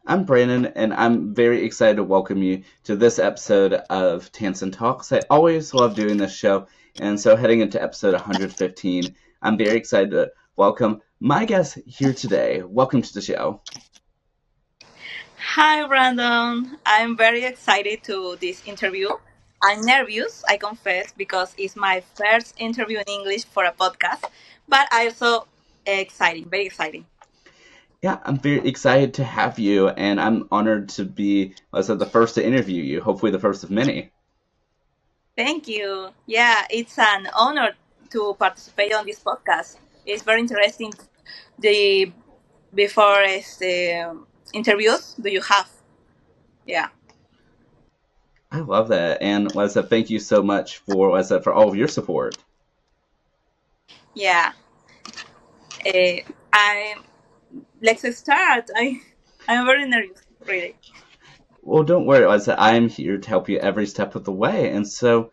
I'm Brandon, and I'm very excited to welcome you to this episode of Tansson Talks. I always love doing this show, and so heading into episode 115, I'm very excited to welcome my guest here today. Welcome to the show. Hi, Brandon. I'm very excited to this interview. I'm nervous, I confess, because it's my first interview in English for a podcast, but I also exciting, very exciting. Yeah, I'm very excited to have you, and I'm honored to be, as I said, the first to interview you, hopefully the first of many. Thank you. Yeah, it's an honor to participate on this podcast. It's very interesting. The before interviews, do you have? Yeah, I love that, and as I said, thank you so much for, as I said, for all of your support. yeah. Uh, I Let's start. I'm very nervous, really. Well, don't worry, as I said, I'm here to help you every step of the way, and so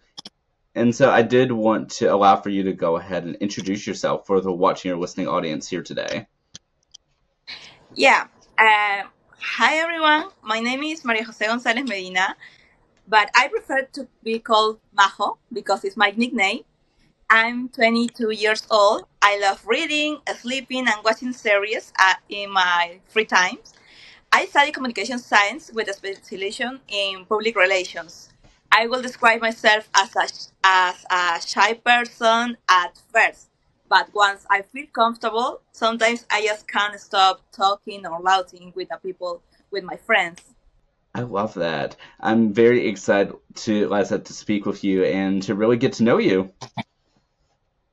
I did want to allow for you to go ahead and introduce yourself for the watching or listening audience here today. Yeah. Hi, everyone. My name is María José González Medina, but I prefer to be called Majo because it's my nickname. I'm 22 years old. I love reading, sleeping, and watching series in my free times. I study communication science with a specialization in public relations. I will describe myself as a shy person at first, but once I feel comfortable, sometimes I just can't stop talking or laughing with the people, with my friends. I love that. I'm very excited to, like I said, to speak with you and to really get to know you.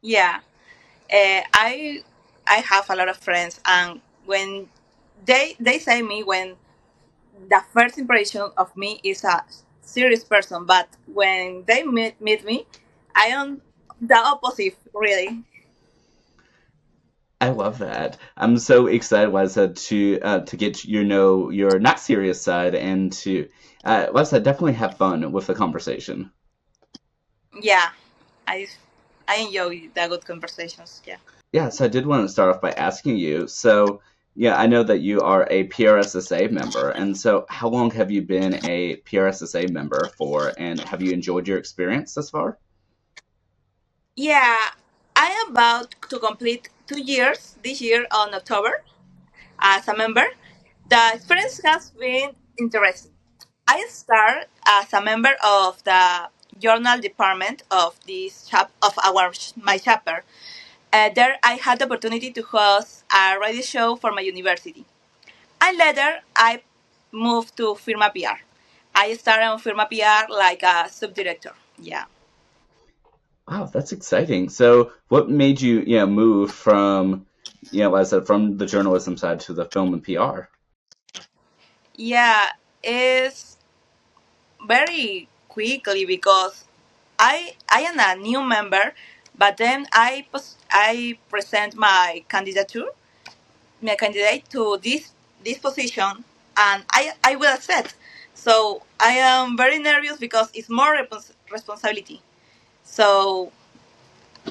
Yeah, I have a lot of friends, and when they say me when the first impression of me is a serious person, but when they meet me, I am the opposite, really. I love that. I'm so excited, like I said, to get you know your not serious side and to, like I said, definitely have fun with the conversation. Yeah, I I enjoy the good conversations. Yeah. Yeah, so I did want to start off by asking you. So, yeah, I know that you are a PRSSA member, and so how long have you been a PRSSA member for, and have you enjoyed your experience thus far? Yeah, I am about to complete 2 years this year on October as a member. The experience has been interesting. I start as a member of the journal department of this of our my chapter. There, I had the opportunity to host a radio show for my university. And later, I moved to FIRMA PR. I started on FIRMA PR like a subdirector. Yeah. Wow, that's exciting. So, what made you, move from, like I said, from the journalism side to the film and PR? Yeah, it's very quickly because I am a new member, but then I present my candidate to this position, and I will accept. So I am very nervous because it's more responsibility. So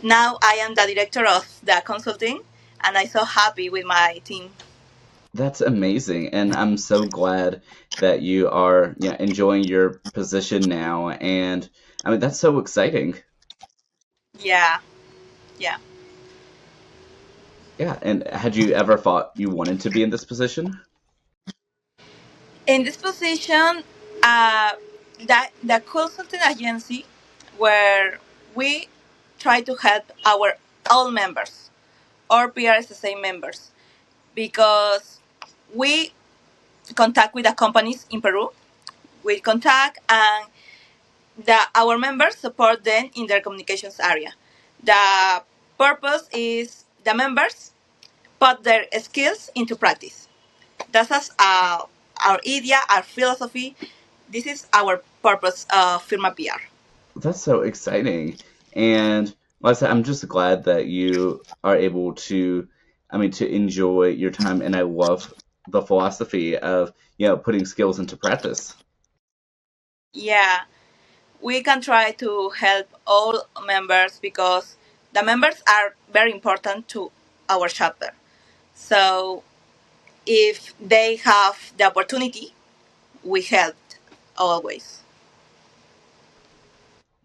now I am the director of the consulting, and I'm so happy with my team. That's amazing, and I'm so glad that you are, enjoying your position now. And I mean, that's so exciting. Yeah, yeah. Yeah, and had you ever thought you wanted to be in this position? In this position, uh, the consulting agency where we try to help our all members or PRSSA members because we contact with the companies in Peru. We contact and our members support them in their communications area. The purpose is the members put their skills into practice. That's our idea, our philosophy. This is our purpose of Firma PR. That's so exciting. And like I said, I'm just glad that you are able to, I mean, to enjoy your time. And I love the philosophy of, putting skills into practice. Yeah, we can try to help all members because the members are very important to our chapter. So If they have the opportunity, we help always.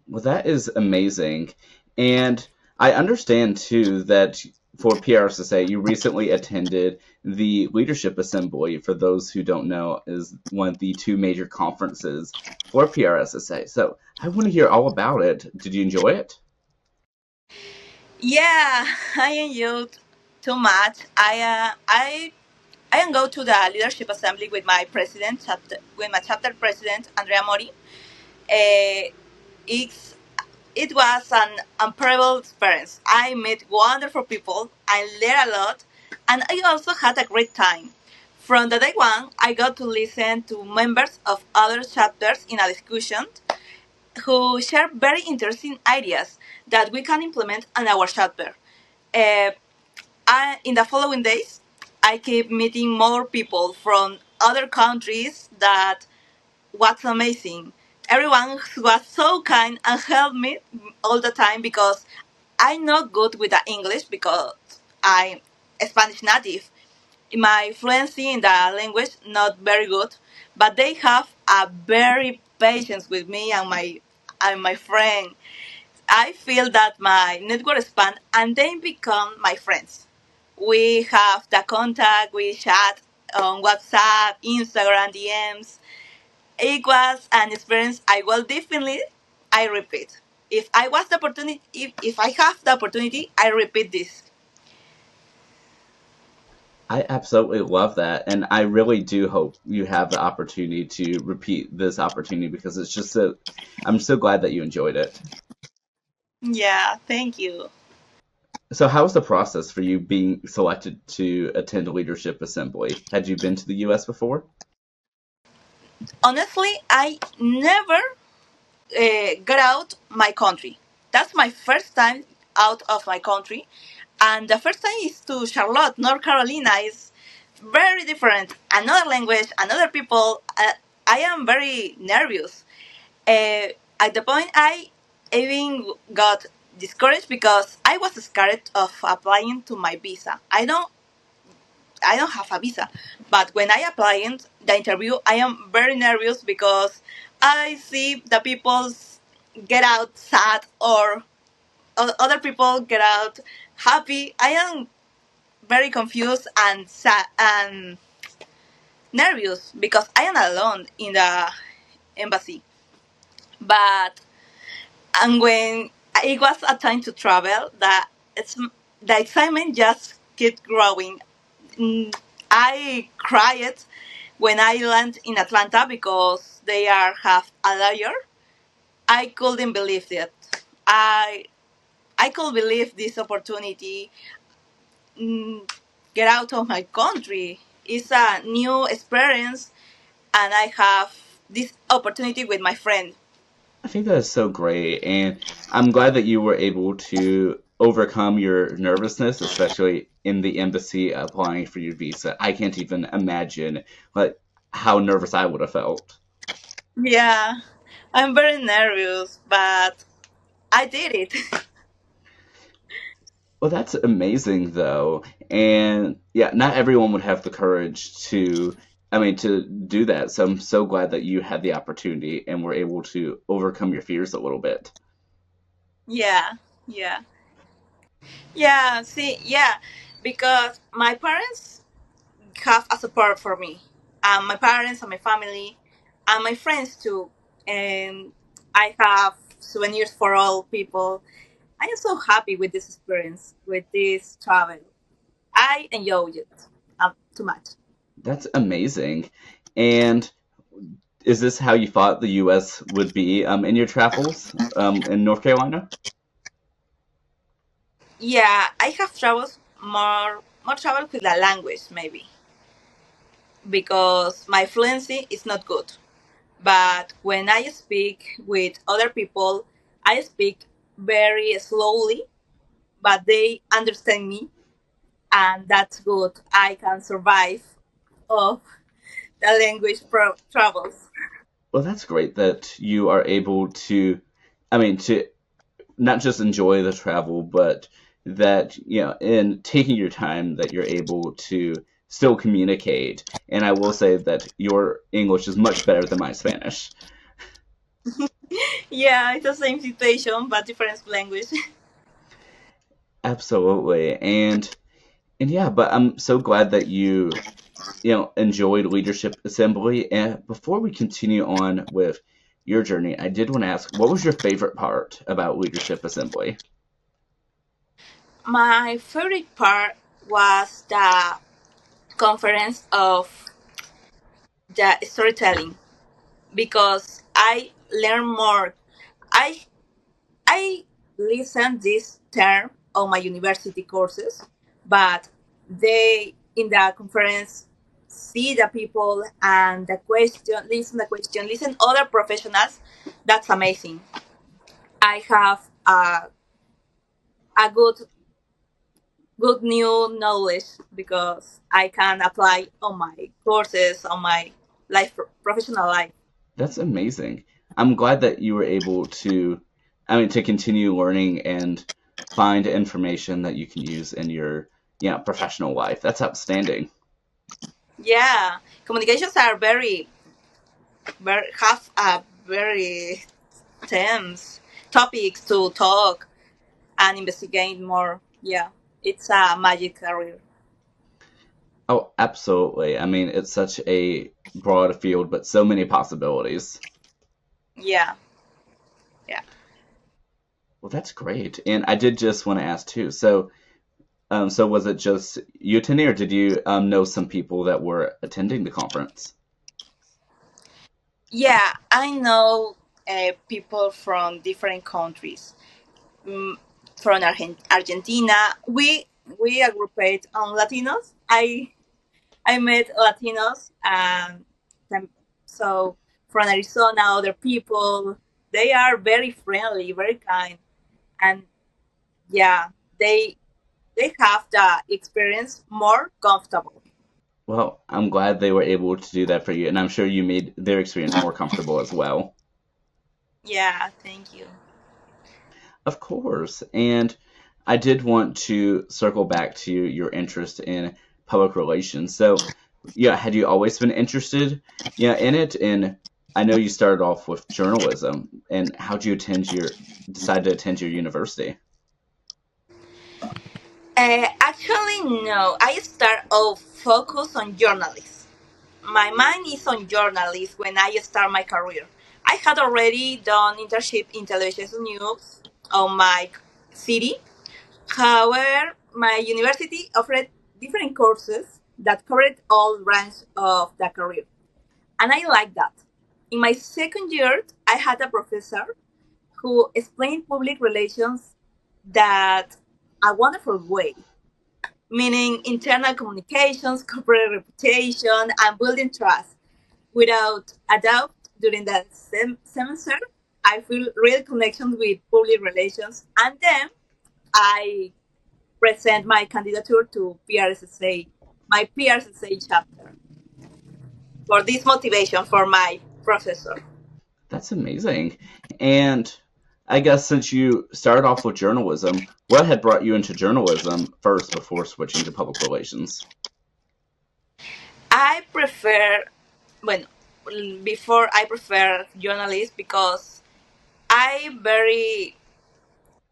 Well, that is amazing. And I understand too that for PRSSA, you recently attended the Leadership Assembly. For those who don't know, is one of the two major conferences for PRSSA. So I want to hear all about it. Did you enjoy it? Yeah, I enjoyed too much. I am go to the leadership assembly with my president, with my chapter president Andrea Mori. Uh, it's it was an unparalleled experience. I met wonderful people. I learned a lot, and I also had a great time. From the day one, I got to listen to members of other chapters in a discussion who share very interesting ideas that we can implement in our chapter. Uh, in the following days, I keep meeting more people from other countries that was amazing. Everyone was so kind and helped me all the time because I'm not good with the English because I'm a Spanish native. My fluency in the language not very good, but they have a very patience with me and my friend. I feel that my network expand and they become my friends. We have the contact, we chat on WhatsApp, Instagram, DMs. It was an experience I will definitely I repeat. If I was the opportunity if I have the opportunity, I repeat this. I absolutely love that. And I really do hope you have the opportunity to repeat this opportunity because it's just so, I'm so glad that you enjoyed it. Yeah, thank you. So, how was the process for you being selected to attend a leadership assembly? Had you been to the U.S. before? Honestly, I never got out my country. That's my first time out of my country, and the first time is to Charlotte, North Carolina. Is very different. Another language, another people. I am very nervous. At the point, I even got discouraged because I was scared of applying to my visa. I don't have a visa, but when I applied the interview, I am very nervous because I see the people get out sad or other people get out happy. I am very confused and sad and nervous because I am alone in the embassy. But and when it was a time to travel, the excitement just kept growing. I cried when I landed in Atlanta because they are have a lawyer. I couldn't believe it. I I could believe this opportunity. Get out of my country. It's a new experience, and I have this opportunity with my friend. I think that is so great, and I'm glad that you were able to overcome your nervousness, especially in the embassy applying for your visa. I can't even imagine like how nervous I would have felt. Yeah, I'm very nervous, but I did it. Well, that's amazing, though. And yeah, not everyone would have the courage to, I mean, to do that. So I'm so glad that you had the opportunity and were able to overcome your fears a little bit. Yeah, yeah, yeah. See, yeah, because my parents have a support for me, my parents and my family, and my friends too. And I have souvenirs for all people. I am so happy with this experience, with this travel. I enjoy it too much. That's amazing. And is this how you thought the U.S. would be in your travels in North Carolina? Yeah, I have traveled more travel with the language maybe because my fluency is not good. But when I speak with other people, I speak very slowly, but they understand me, and that's good. I can survive of the language travels. Well, that's great that you are able to, I mean, to not just enjoy the travel, but that, in taking your time, that you're able to still communicate. And I will say that your English is much better than my Spanish. Yeah, it's the same situation but different language. Absolutely. And yeah, but I'm so glad that you enjoyed Leadership Assembly. And before we continue on with your journey, I did want to ask, what was your favorite part about Leadership Assembly? My favorite part was the conference of the storytelling because I learned more. I I listened this term on my university courses, but they in the conference see the people and listen other professionals. That's amazing. I have a good new knowledge because I can apply on my courses on my professional life. That's amazing. I'm glad that you were able to, I mean, to continue learning and find information that you can use in your, professional life. That's outstanding. Yeah, communications are very have a very tense topics to talk and investigate more. Yeah, it's a magic career. Oh, absolutely. I mean, it's such a broad field, but so many possibilities. Yeah, yeah. Well, that's great. And I did just want to ask too. So was it just you attending, or did you know some people that were attending the conference? Yeah, I know people from different countries. Mm, from Argentina, we aggregate on Latinos. I met Latinos, and so from Arizona, other people. They are very friendly, very kind, and yeah, they they have the experience more comfortable. Well, I'm glad they were able to do that for you, and I'm sure you made their experience more comfortable as well. Yeah, thank you. Of course. And I did want to circle back to your interest in public relations. So, yeah, had you always been interested, in it? And I know you started off with journalism. And how'd you decide to attend your university? Actually, no. I start off focus on journalism. My mind is on journalism when I start my career. I had already done internship in television news on my city. However, my university offered different courses that covered all ranges of the career, and I like that. In my second year, I had a professor who explained public relations that a wonderful way, meaning internal communications, corporate reputation, and building trust. Without a doubt, during that semester, I feel real connection with public relations, and then I present my candidature to PRSSA, my PRSSA chapter, for this motivation for my professor. That's amazing. And I guess since you started off with journalism, what had brought you into journalism first before switching to public relations? I prefer, when before I prefer journalists because I very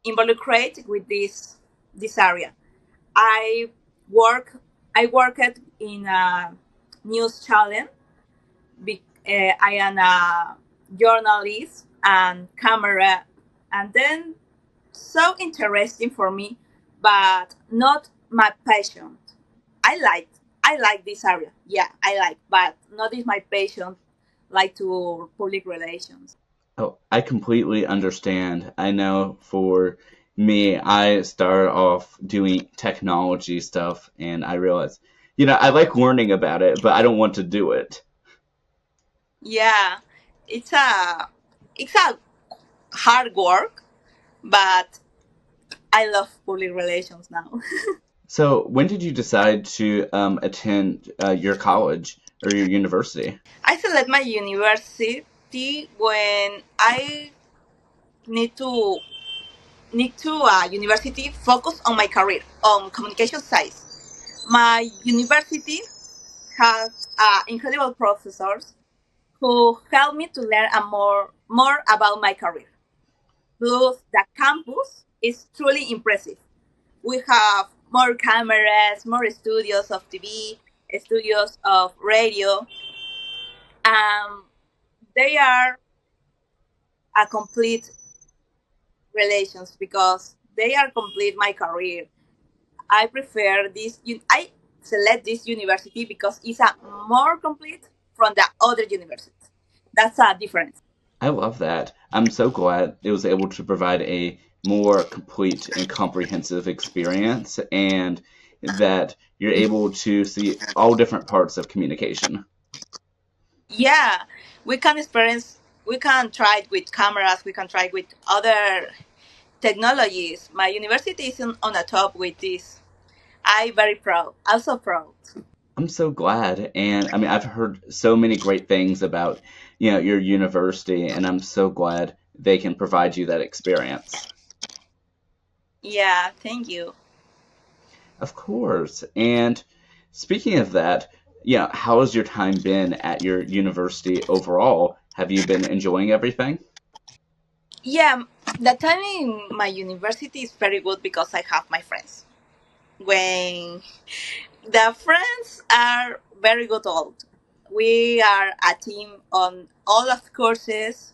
involucrate with this area. I work I worked in a news channel. I am a journalist and camera, and then so interesting for me, but not my passion. I like I like this area. Yeah, I like, but not is my passion. Like to public relations. Oh, I completely understand. I know for me, I started off doing technology stuff and I realized, I like learning about it, but I don't want to do it. Yeah, it's a it's a hard work, but I love public relations now. So, when did you decide to attend your college or your university? I select my university when I need to need to university focus on my career on communication science. My university has incredible professors who helped me to learn more about my career. Plus, the campus is truly impressive. We have more cameras, more studios of TV, studios of radio. They are a complete relations because they are complete my career. I prefer this. I select this university because it's a more complete from the other universities. That's a difference. I love that. I'm so glad it was able to provide a more complete and comprehensive experience, and that you're able to see all different parts of communication. Yeah, we can experience. We can try it with cameras. We can try it with other technologies. My university is on the top with this. I very proud. Also proud. I'm so glad, and I mean, I've heard so many great things about, your university, and I'm so glad they can provide you that experience. Yeah, thank you. Of course. And speaking of that, how has your time been at your university overall? Have you been enjoying everything? Yeah, the time in my university is very good because I have my friends. When the friends are very good old, we are a team on all of the courses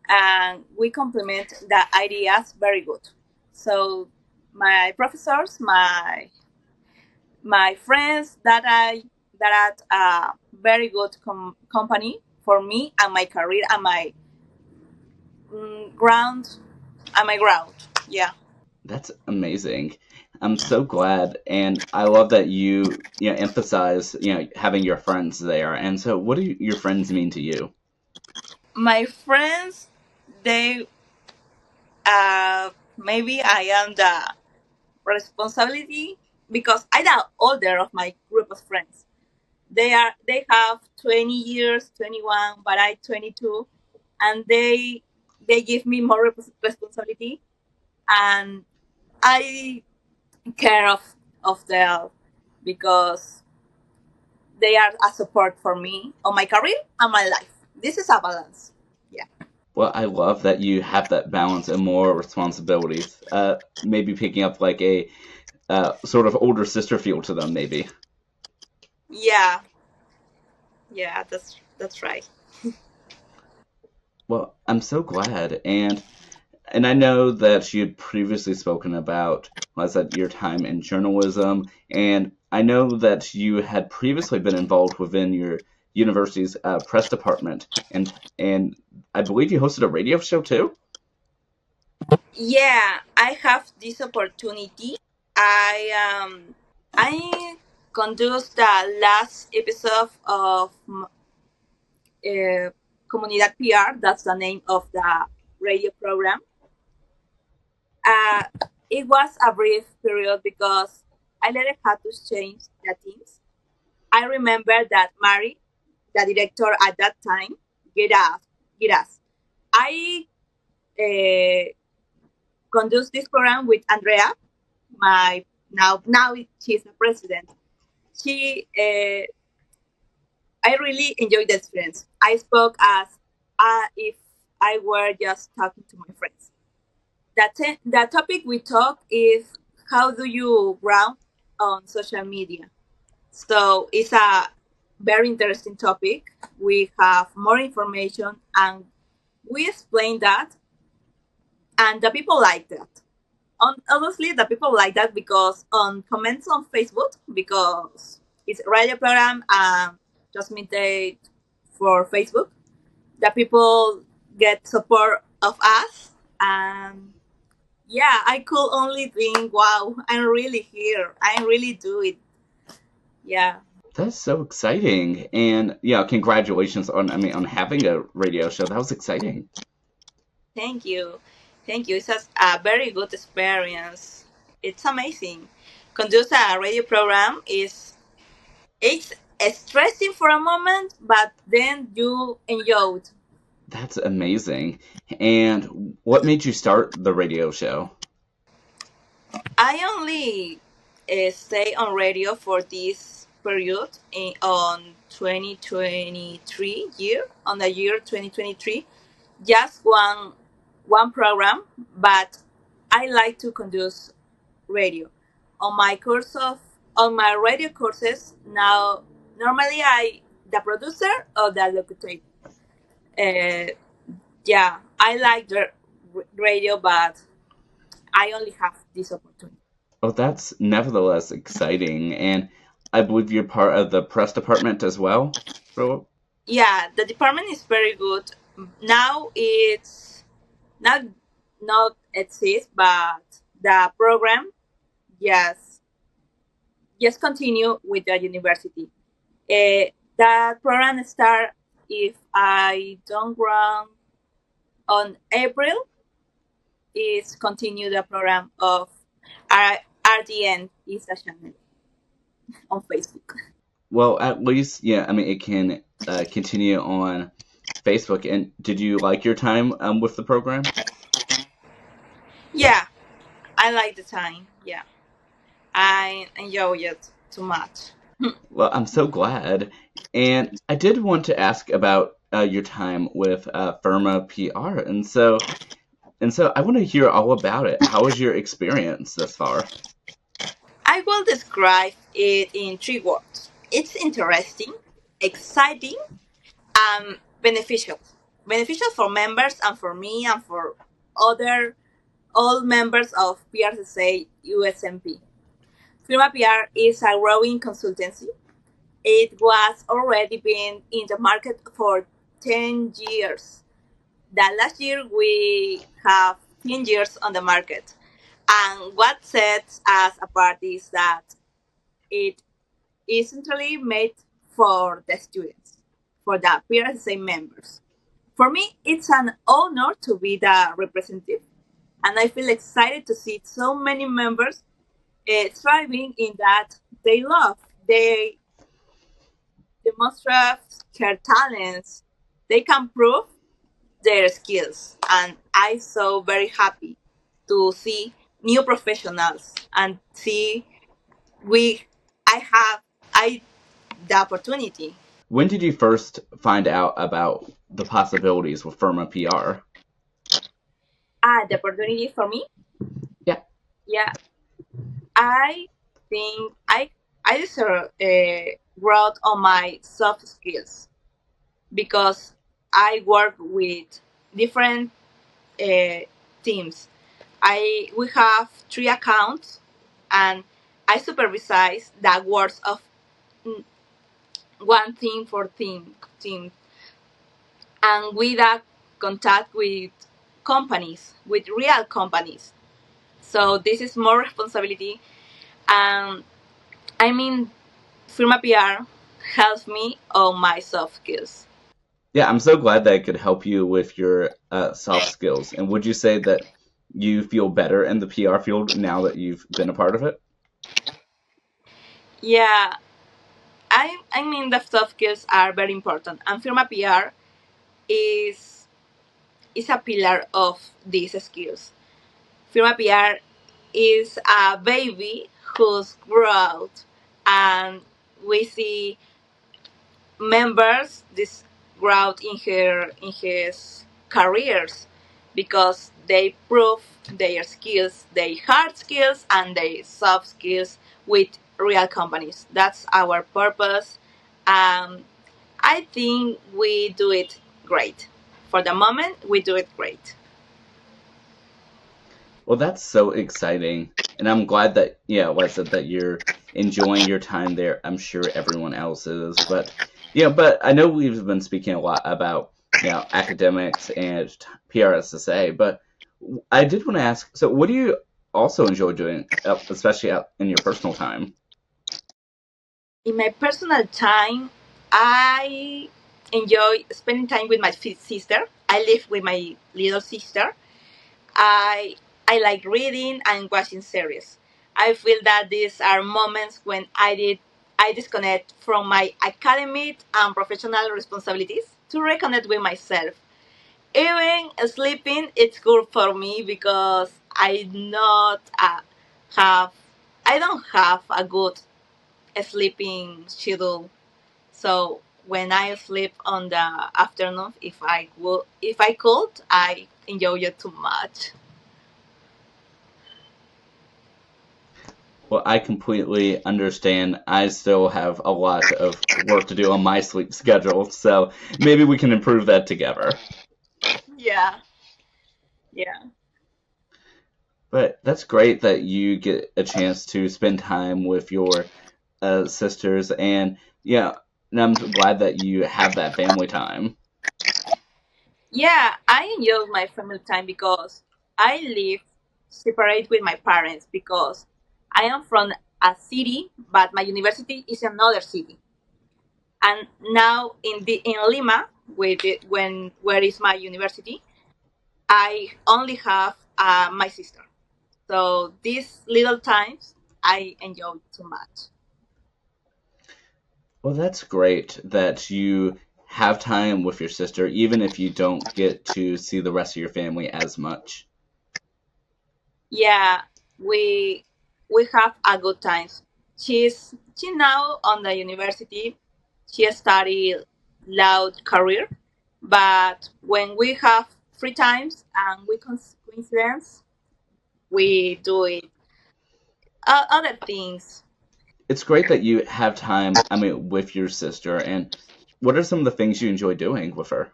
and we complement the ideas very good. So my professors, my friends that are a very good company for me and my career and my ground and my ground. Yeah. That's amazing. I'm so glad, and I love that you emphasize having your friends there. And so, what do your friends mean to you? My friends, they maybe I am the responsibility because I'm the older of my group of friends. They have 20 years, 21, but I 22, and they give me more responsibility, and I care of them because they are a support for me on my career and my life. This is a balance. Yeah. Well, I love that you have that balance and more responsibilities. Maybe picking up like a sort of older sister feel to them, maybe. Yeah. Yeah, that's right. Well, I'm so glad, and I know that you'd previously spoken about, was that your time in journalism, and I know that you had previously been involved within your university's press department, and I believe you hosted a radio show too. Yeah, I have this opportunity. I conduct the last episode of Comunidad PR. That's the name of the radio program. Uh, it was a brief period because I later had to change the teams. I remember that Mary, the director at that time, get us. I uh, conduct this program with Andrea, my now she's the president. She I really enjoyed the experience. I spoke as if I were just talking to my friends. The topic we talk is how do you ground on social media. So it's a very interesting topic. We have more information and we explain that, and the people like that. Honestly, the people like that because on comments on Facebook, because it's a radio program and just minted for Facebook, the people get support of us, and yeah, I could only think, wow, I'm really here. I really do it. Yeah. That's so exciting, and congratulations on on having a radio show. That was exciting. Thank you. Thank you. It's a very good experience. It's amazing. Conduce a radio program is it's stressing for a moment, but then you enjoy it. That's amazing. And what made you start the radio show? I only stay on radio for this period on 2023 year, on the year 2023, just one program, but I like to conduce radio. On my course of on my radio courses now, normally I the producer or the locutor. Uh, yeah, I like the radio, but I only have this opportunity. Oh, that's nevertheless exciting. And I believe you're part of the press department as well, Philip? Yeah, the department is very good. Now it's not exist, but the program yes just continue with the university. That program start, if I don't wrong, on April. Is continue the program of RDN is a channel on Facebook. Well, at least, yeah, I mean, it can continue on Facebook. And did you like your time with the program? Yeah, I like the time. Yeah, I enjoy it too much. Well, I'm so glad. And I did want to ask about your time with FIRMA PR. And so I want to hear all about it. How was your experience thus far? I will describe it in three words. It's interesting, exciting, and beneficial. Beneficial for members and for me and for other all members of PRCSA USMP. Firma PR is a growing consultancy. It was already been in the market for 10 years. That last year we have 10 years on the market. And what sets us apart is that it is centrally made for the students, for the PRSA members. For me, it's an honor to be the representative, and I feel excited to see so many members thriving in that they love. They demonstrate their talents. They can prove their skills, and I so very happy to see new professionals and see we I have I the opportunity. When did you first find out about the possibilities with FIRMA PR? The opportunity for me. Yeah. Yeah, I think I deserve growth on my soft skills because I work with different uh, teams. I we have three accounts, and I supervise the works of mm, one team for team, and with that contact with companies, with real companies. So this is more responsibility, and I mean, Firma PR helps me on my soft skills. Yeah, I'm so glad that I could help you with your soft skills. And would you say that you feel better in the PR field now that you've been a part of it? Yeah, I mean the soft skills are very important, and Firma PR is is a pillar of these skills. Firma PR is a baby whose growth, and we see members this growth in his careers because they prove their skills, their hard skills and their soft skills with real companies. That's our purpose. Um, I think we do it great. For the moment, we do it great. Well, that's so exciting. And I'm glad that, yeah, like I said, that you're enjoying your time there. I'm sure everyone else is. But, yeah, but I know we've been speaking a lot about, academics and PRSSA, but I did want to ask, so what do you also enjoy doing, especially out in your personal time? In my personal time, I enjoy spending time with my sister. I live with my little sister. I I like reading and watching series. I feel that these are moments when I disconnect from my academic and professional responsibilities to reconnect with myself. Even sleeping, it's good for me because I not have I don't have a good sleeping schedule. So when I sleep on the afternoon, if I could, I enjoy it too much. Well, I completely understand. I still have a lot of work to do on my sleep schedule, so maybe we can improve that together. Yeah, yeah, But that's great that you get a chance to spend time with your sisters, and yeah, and I'm glad that you have that family time. yeah. I enjoy my family time because I live separate with my parents because I am from a city, but my university is another city. And now in Lima, where is my university, I only have my sister. So these little times I enjoy too much. Well, that's great that you have time with your sister, even if you don't get to see the rest of your family as much. Yeah, we we have a good times. She now on the university. She studied law career, but when we have free times and we coincidence, we do it other things. It's great that you have time, I mean, with your sister. And what are some of the things you enjoy doing with her?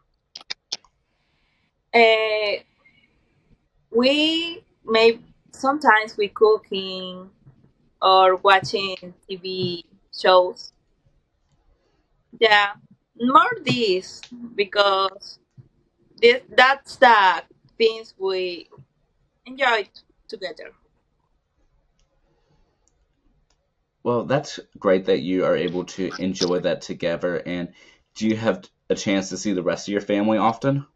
Uh, we may sometimes we cooking or watching TV shows. Yeah, more this because that's the things we enjoy together. Well, that's great that you are able to enjoy that together. And do you have a chance to see the rest of your family often?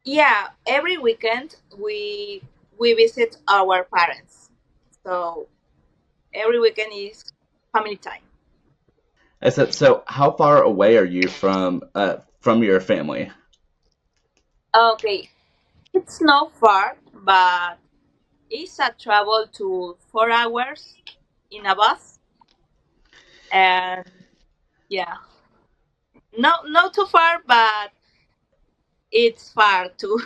Yeah, every weekend we visit our parents. So every weekend is family time. I said, so how far away are you from your family? Okay, it's not far, but it's a travel to 4 hours in a bus, and yeah, not too far, but it's far too.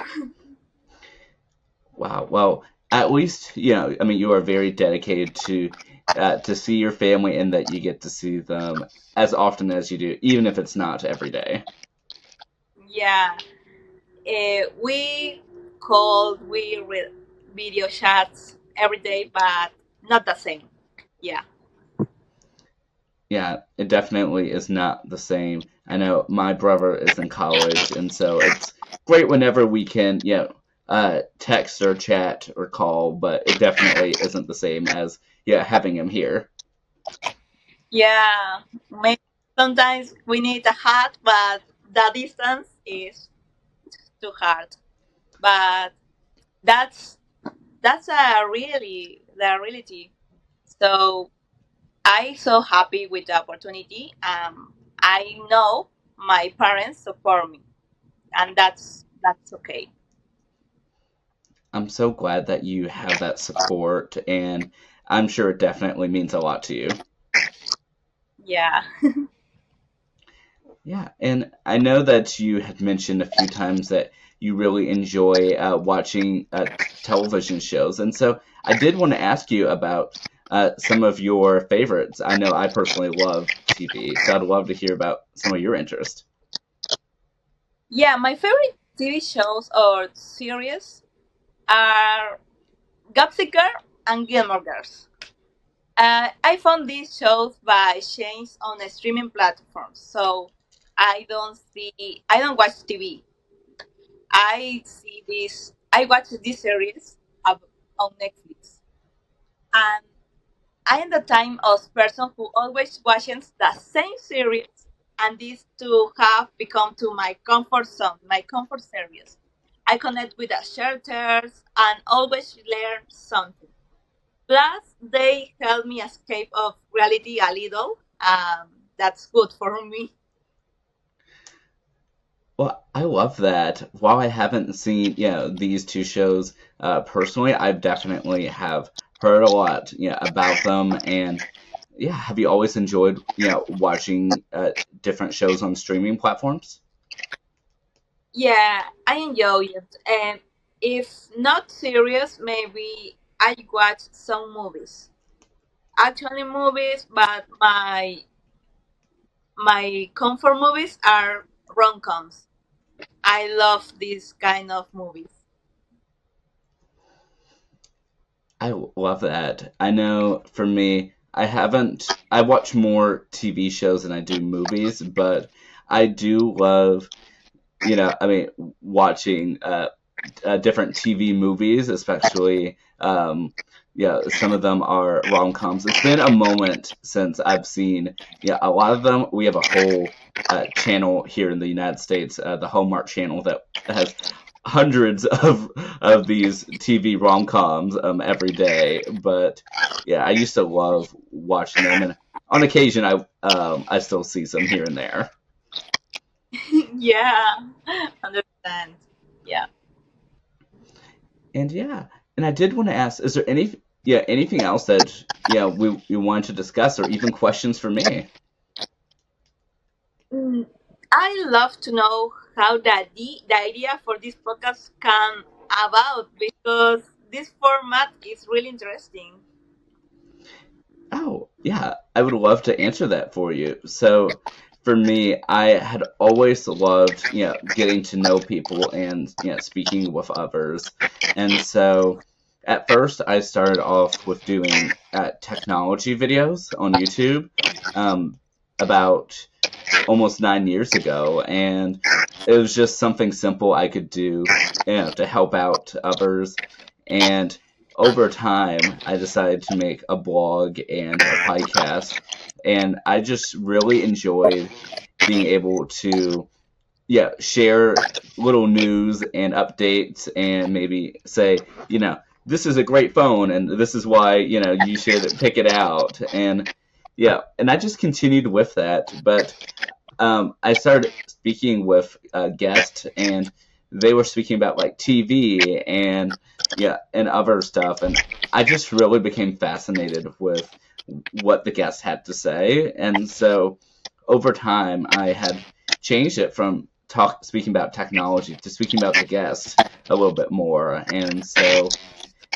Wow. Well, at least I mean, you are very dedicated to see your family, and that you get to see them as often as you do, even if it's not every day. Yeah, we video chats every day, but not the same. Yeah, Yeah, it definitely is not the same. I know my brother is in college, and so it's great whenever we can, text or chat or call, but it definitely isn't the same as, yeah, having him here. yeah. Maybe sometimes we need a hug, but the distance is too hard. But that's that's a really the reality. So I so happy with the opportunity. I know my parents support me, and that's okay. I'm so glad that you have that support, and I'm sure it definitely means a lot to you. Yeah. Yeah, and I know that you had mentioned a few times that you really enjoy watching television shows, and so I did want to ask you about some of your favorites. I know I personally love TV, so I'd love to hear about some of your interest. Yeah, my favorite TV shows or series are Gossip Girl and Gilmore Girls. I found these shows by change on the streaming platforms, so I don't watch TV. I watch this series on Netflix, and I am the time of person who always watches the same series, and these two have become to my comfort zone, my comfort series. I connect with the characters and always learn something. Plus, they help me escape of reality a little. That's good for me. Well, I love that. While I haven't seen, these two shows personally, I definitely have heard a lot, about them. And yeah, have you always enjoyed, watching different shows on streaming platforms? Yeah, I enjoy it. And if not serious, maybe I watch some movies. Actually, movies, but my comfort movies are rom-coms. I love this kind of movies. I love that. I know for me, I watch more TV shows than I do movies, but I do love, I mean, watching different TV movies, especially, yeah, some of them are rom-coms. It's been a moment since I've seen, a lot of them. We have a whole channel here in the United States, the Hallmark channel, that has hundreds of these TV rom-coms every day. But yeah, I used to love watching them, and on occasion, I still see some here and there. Yeah, understand. Yeah. And yeah, and I did want to ask, is there anything else that we wanted to discuss, or even questions for me? Mm, I love to know how the idea for this podcast come about because this format is really interesting. Oh, yeah, I would love to answer that for you. So, for me, I had always loved, getting to know people and, speaking with others. And so, at first, I started off with doing technology videos on YouTube, um, about almost 9 years ago, and it was just something simple I could do, to help out others. And over time, I decided to make a blog and a podcast, and I just really enjoyed being able to, share little news and updates, and maybe say, this is a great phone, and this is why, you should pick it out. And yeah, and I just continued with that. But I started speaking with guests, and they were speaking about like TV and and other stuff, and I just really became fascinated with what the guests had to say. And so over time, I had changed it from speaking about technology to speaking about the guest a little bit more. And so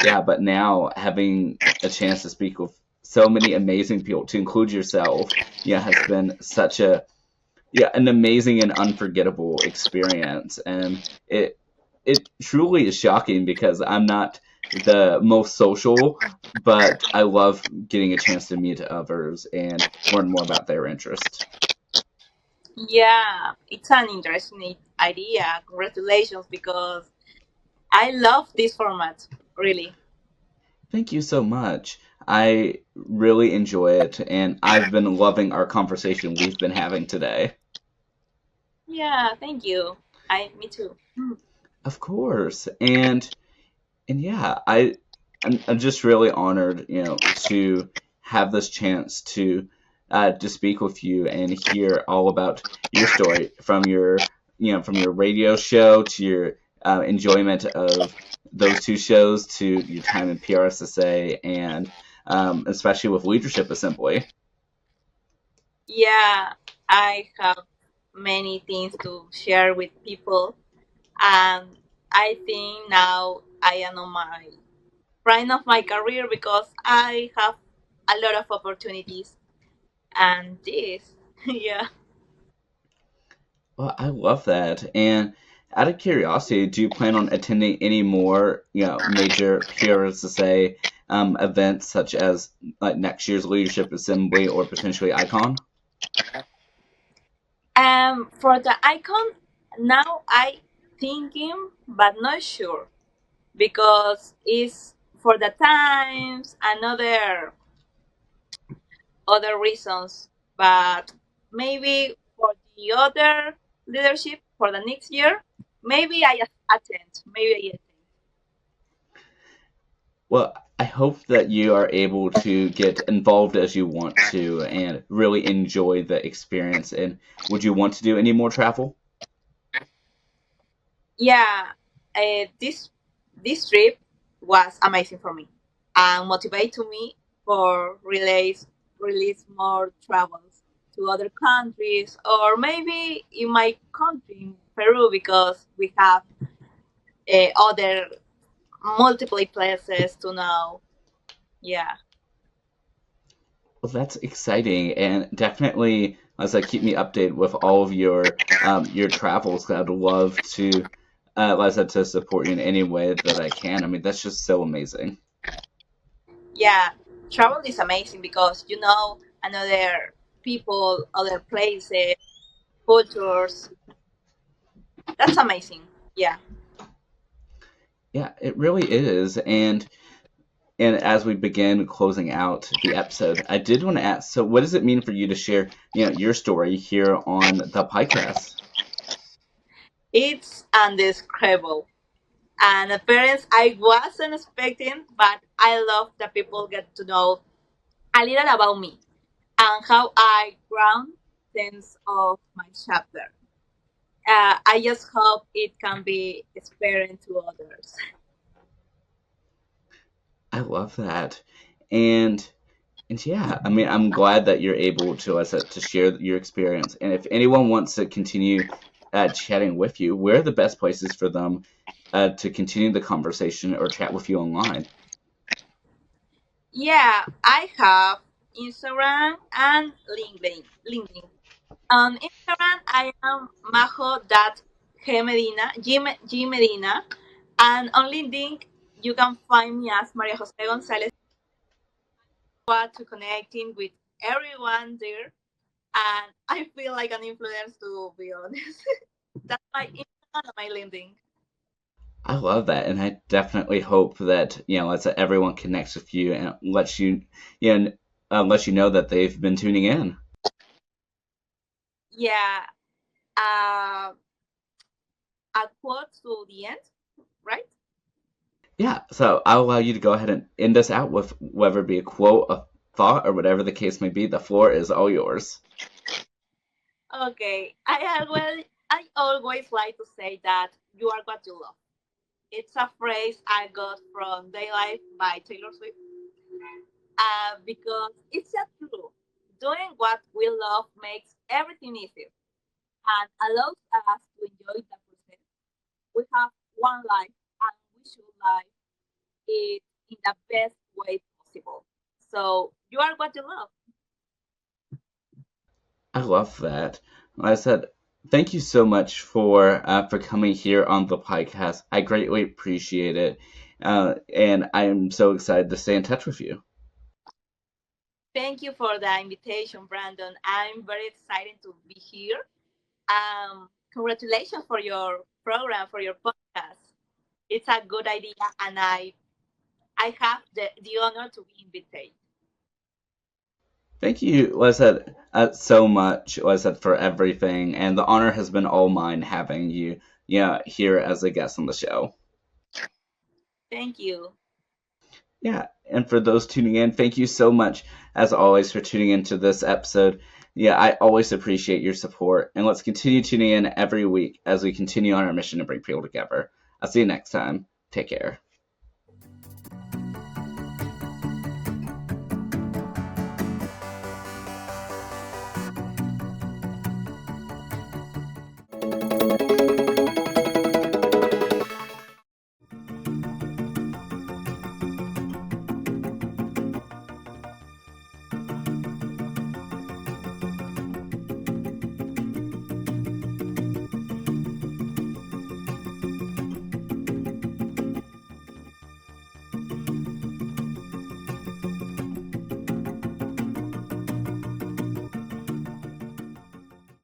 yeah, but now having a chance to speak with so many amazing people, to include yourself, has been such an amazing and unforgettable experience. And it truly is shocking because I'm not the most social, but I love getting a chance to meet others and learn more about their interests. Yeah, it's an interesting idea. Congratulations, because I love this format, really. Thank you so much. I really enjoy it, and I've been loving our conversation we've been having today. Yeah, thank you. Me too. Of course. And yeah, I'm just really honored, to have this chance to speak with you and hear all about your story, from your radio show to your enjoyment of those two shows, to your time in PRSSA, and especially with Leadership Assembly. Yeah, I have many things to share with people, and I think now I am on my prime of my career because I have a lot of opportunities and this. Yeah. Well, I love that. And out of curiosity, do you plan on attending any more, major PRSSA events, such as like next year's Leadership Assembly or potentially Icon? For the icon, now I thinking but not sure because it's for the times and other reasons. But maybe for the other leadership for the next year, maybe I attend. Maybe I attend. Well, I hope that you are able to get involved as you want to and really enjoy the experience. And would you want to do any more travel? Yeah, this trip was amazing for me. and motivate to me for release more travels to other countries, or maybe in my country, in Peru, because we have other multiple places to know. Yeah. Well, that's exciting, and definitely, as I keep me updated with all of your travels. I'd love to, as I said, to support you in any way that I can. I mean, that's just so amazing. Yeah, travel is amazing because you know another people, other places, cultures. That's amazing. Yeah. Yeah, it really is, and as we begin closing out the episode, I did want to ask, so what does it mean for you to share, your story here on the podcast? It's undescribable. And appearance I wasn't expecting, but I love that people get to know a little about me and how I ground sense of my chapter. I just hope it can be inspiring to others. I love that. And And yeah, I mean, I'm glad that you're able to, as I said, to share your experience. And if anyone wants to continue chatting with you, where are the best places for them to continue the conversation or chat with you online? Yeah, I have Instagram and LinkedIn. On Instagram, I am majo.gmedina, G Medina, and on LinkedIn, you can find me as María José González. Want to connecting with everyone there, and I feel like an influencer to be honest. That's my Instagram and my LinkedIn. I love that, and I definitely hope that let's say everyone connects with you and you lets you know that they've been tuning in. Yeah, uh, a quote to the end, right? Yeah, so I'll allow you to go ahead and end us out with whether it be a quote, a thought, or whatever the case may be. The floor is all yours. Okay, I always like to say that you are what you love. It's a phrase I got from Daylight by Taylor Swift, because it's just true. Doing what we love makes everything easier and allows us to enjoy the process. We have one life and we should live it in the best way possible. So you are what you love. I love that. Like I said, thank you so much for coming here on the podcast. I greatly appreciate it, and I am so excited to stay in touch with you. Thank you for the invitation, Brandon. I'm very excited to be here. Congratulations for your program, for your podcast. It's a good idea, and I have the honor to be invited. Thank you, like I said, so much, like I said, for everything, and the honor has been all mine having you, here as a guest on the show. Thank you. Yeah, and for those tuning in, thank you so much, as always, for tuning into this episode. Yeah, I always appreciate your support, and let's continue tuning in every week as we continue on our mission to bring people together. I'll see you next time. Take care.